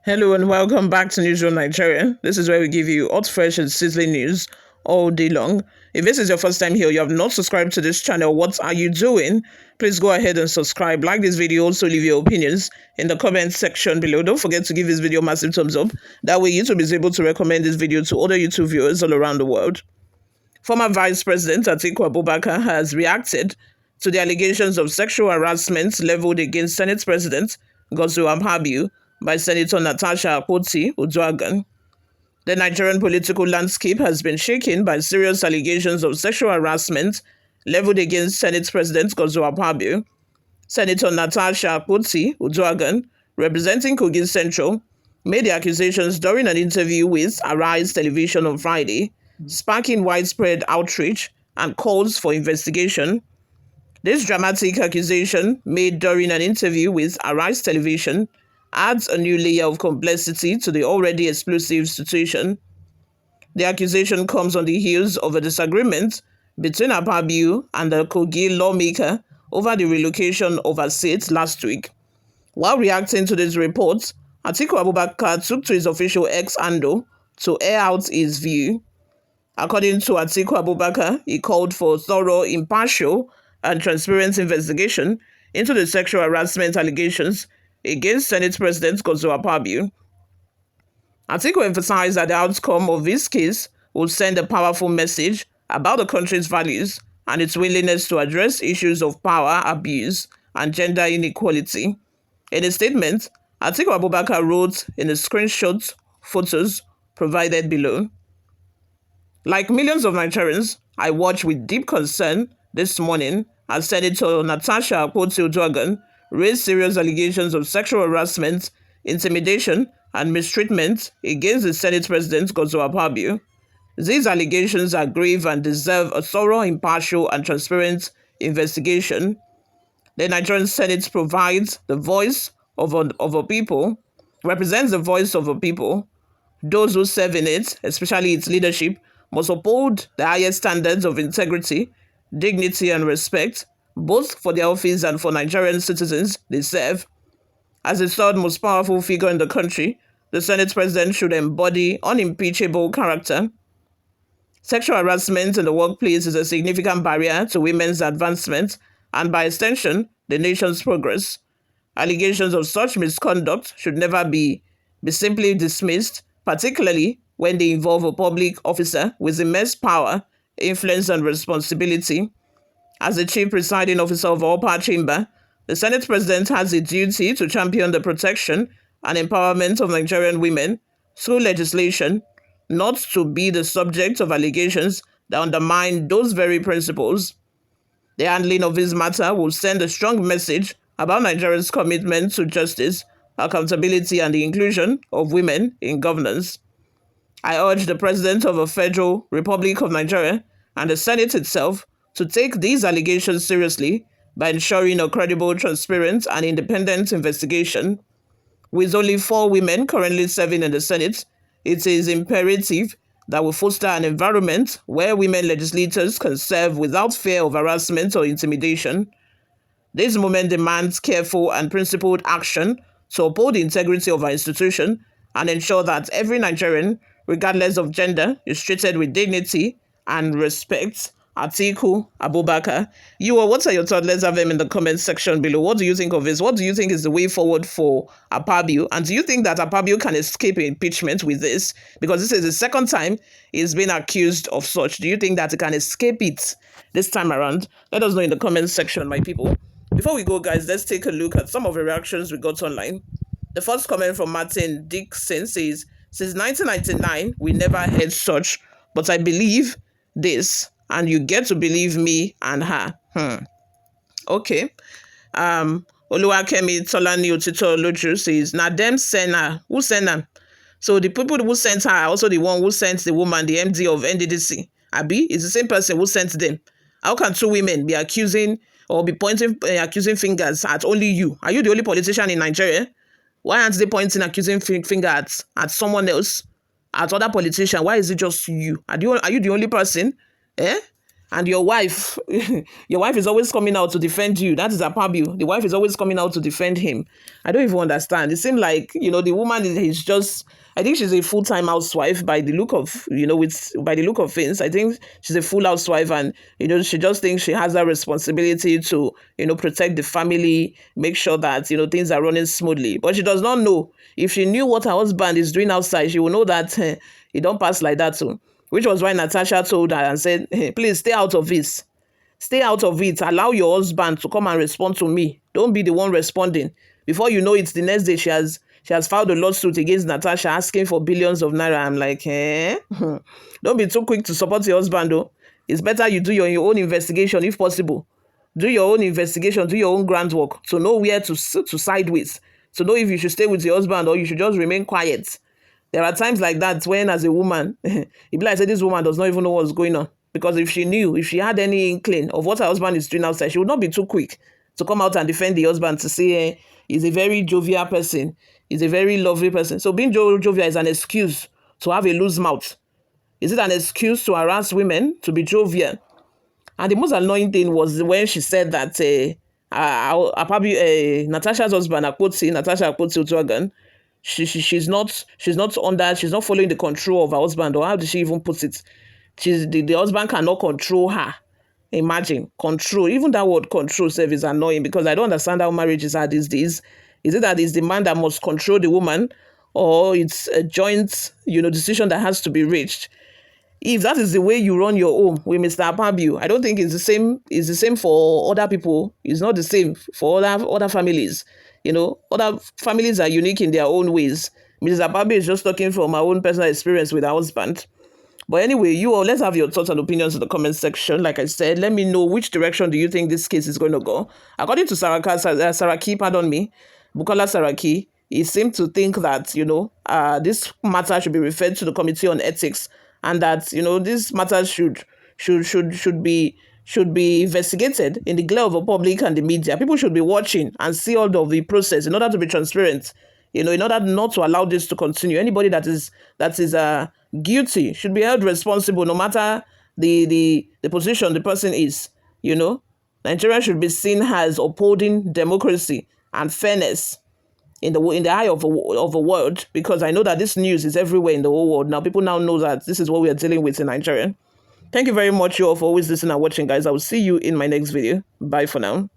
Hello and welcome back to Newsroom Nigeria. This is where we give you hot, fresh and sizzling news all day long. If this is your first time here, you have not subscribed to this channel, what are you doing? Please go ahead and subscribe. Like this video, also leave your opinions in the comment section below. Don't forget to give this video a massive thumbs up. That way YouTube is able to recommend this video to other YouTube viewers all around the world. Former Vice President Atiku Abubakar has reacted to the allegations of sexual harassment leveled against Senate President GODSWIL AKPABIO by Senator NATASHA Akpoti-Uduaghan. The Nigerian political landscape has been shaken by serious allegations of sexual harassment leveled against Senate President GODSWIL AKPABIO. Senator NATASHA Akpoti-Uduaghan, representing Kogi Central, made the accusations during an interview with Arise Television on Friday, sparking widespread outrage and calls for investigation. This dramatic accusation, made during an interview with Arise Television, adds a new layer of complexity to the already explosive situation. The accusation comes on the heels of a disagreement between AKPABIO and the Kogi lawmaker over the relocation of a seat last week. While reacting to this report, Atiku Abubakar took to his official X handle to air out his view. According to Atiku Abubakar, he called for thorough, impartial, and transparent investigation into the sexual harassment allegations against Senate President GODSWIL AKPABIO. Atiku emphasized that the outcome of this case will send a powerful message about the country's values and its willingness to address issues of power abuse and gender inequality. In a statement, Atiku Abubakar wrote in the screenshot photos provided below, "Like millions of Nigerians, I watched with deep concern this morning as Senator NATASHA Akpoti-Uduaghan raised serious allegations of sexual harassment, intimidation, and mistreatment against the Senate President GODSWIL AKPABIO. These allegations are grave and deserve a thorough, impartial, and transparent investigation. The Nigerian Senate provides the voice of a people, represents the voice of a people. Those who serve in it, especially its leadership, must uphold the highest standards of integrity, dignity, and respect, both for their office and for Nigerian citizens they serve. As the third most powerful figure in the country, the Senate President should embody unimpeachable character. Sexual harassment in the workplace is a significant barrier to women's advancement and, by extension, the nation's progress. Allegations of such misconduct should never be simply dismissed, particularly when they involve a public officer with immense power, influence, and responsibility. As the chief presiding officer of Upper Chamber, the Senate President has a duty to champion the protection and empowerment of Nigerian women through legislation, not to be the subject of allegations that undermine those very principles. The handling of this matter will send a strong message about Nigeria's commitment to justice, accountability, and the inclusion of women in governance. I urge the President of the Federal Republic of Nigeria and the Senate itself to take these allegations seriously by ensuring a credible, transparent, and independent investigation. With only 4 women currently serving in the Senate, it is imperative that we foster an environment where women legislators can serve without fear of harassment or intimidation. This moment demands careful and principled action to uphold the integrity of our institution and ensure that every Nigerian, regardless of gender, is treated with dignity and respect. Atiku Abubakar. What are your thoughts? Let's have them in the comment section below. What do you think of this? What do you think is the way forward for AKPABIO? And do you think that AKPABIO can escape impeachment with this? Because this is the second time he's been accused of such. Do you think that he can escape it this time around? Let us know in the comment section, my people. Before we go, guys, let's take a look at some of the reactions we got online. The first comment from Martin Dixon says, "Since 1999, we never heard such, but I believe this, and you get to believe me and her." Okay. Oluwakemi Tolani Otito Loju says, "Na dem send her. Who send her?" So the people who sent her are also the one who sent the woman, the MD of NDDC. Abi, it's the same person who sent them. How can 2 women be accusing or be pointing accusing fingers at only you? Are you the only politician in Nigeria? Why aren't they pointing accusing finger at someone else, at other politicians? Why is it just you? Are you the only person? And your wife, your wife is always coming out to defend you. That is Akpabio. The wife is always coming out to defend him. I don't even understand. It seems like, the woman is just, I think she's a full-time housewife by the look of, by the look of things. I think she's a full housewife, and, she just thinks she has that responsibility to, protect the family, make sure that, things are running smoothly. But she does not know. If she knew what her husband is doing outside, she will know that he don't pass like that too. Which was why Natasha told her and said, hey, please stay out of this. Stay out of it. Allow your husband to come and respond to me. Don't be the one responding. Before you know it, the next day she has filed a lawsuit against Natasha asking for billions of naira. I'm like, Don't be too quick to support your husband, though. It's better you do your own investigation if possible. Do your own investigation, do your own groundwork to know where to side with, to know if you should stay with your husband or you should just remain quiet. There are times like that when, as a woman, it be like, say, this woman does not even know what's going on. Because if she had any inkling of what her husband is doing outside, she would not be too quick to come out and defend the husband, to say he's a very jovial person, he's a very lovely person. So being jovial is an excuse to have a loose mouth. Is it an excuse to harass women to be jovial? And the most annoying thing was when she said that Natasha's husband, Natasha Akpoti-Uduaghan, she's not following the control of her husband, or how did she even put it? The husband cannot control her. Imagine, control. Even that word control self is annoying, because I don't understand how marriages are these days. Is it that it's the man that must control the woman, or it's a joint, decision that has to be reached? If that is the way you run your home with Mr. Akpabio, I don't think it's the same. It's the same for other people. It's not the same for other families. Other families are unique in their own ways. Mrs. Akpabio is just talking from her own personal experience with her husband. But anyway, you all, let's have your thoughts and opinions in the comment section. Like I said, let me know which direction do you think this case is going to go. According to Bukola Saraki, he seemed to think that, this matter should be referred to the Committee on Ethics, and that, this matter should be investigated in the glare of the public and the media. People should be watching and see all of the process in order to be transparent. In order not to allow this to continue. Anybody that is guilty should be held responsible, no matter the position the person is. Nigeria should be seen as upholding democracy and fairness in the eye of the world, because I know that this news is everywhere in the whole world now. People now know that this is what we are dealing with in Nigeria. Thank you very much, you all, for always listening and watching, guys. I will see you in my next video. Bye for now.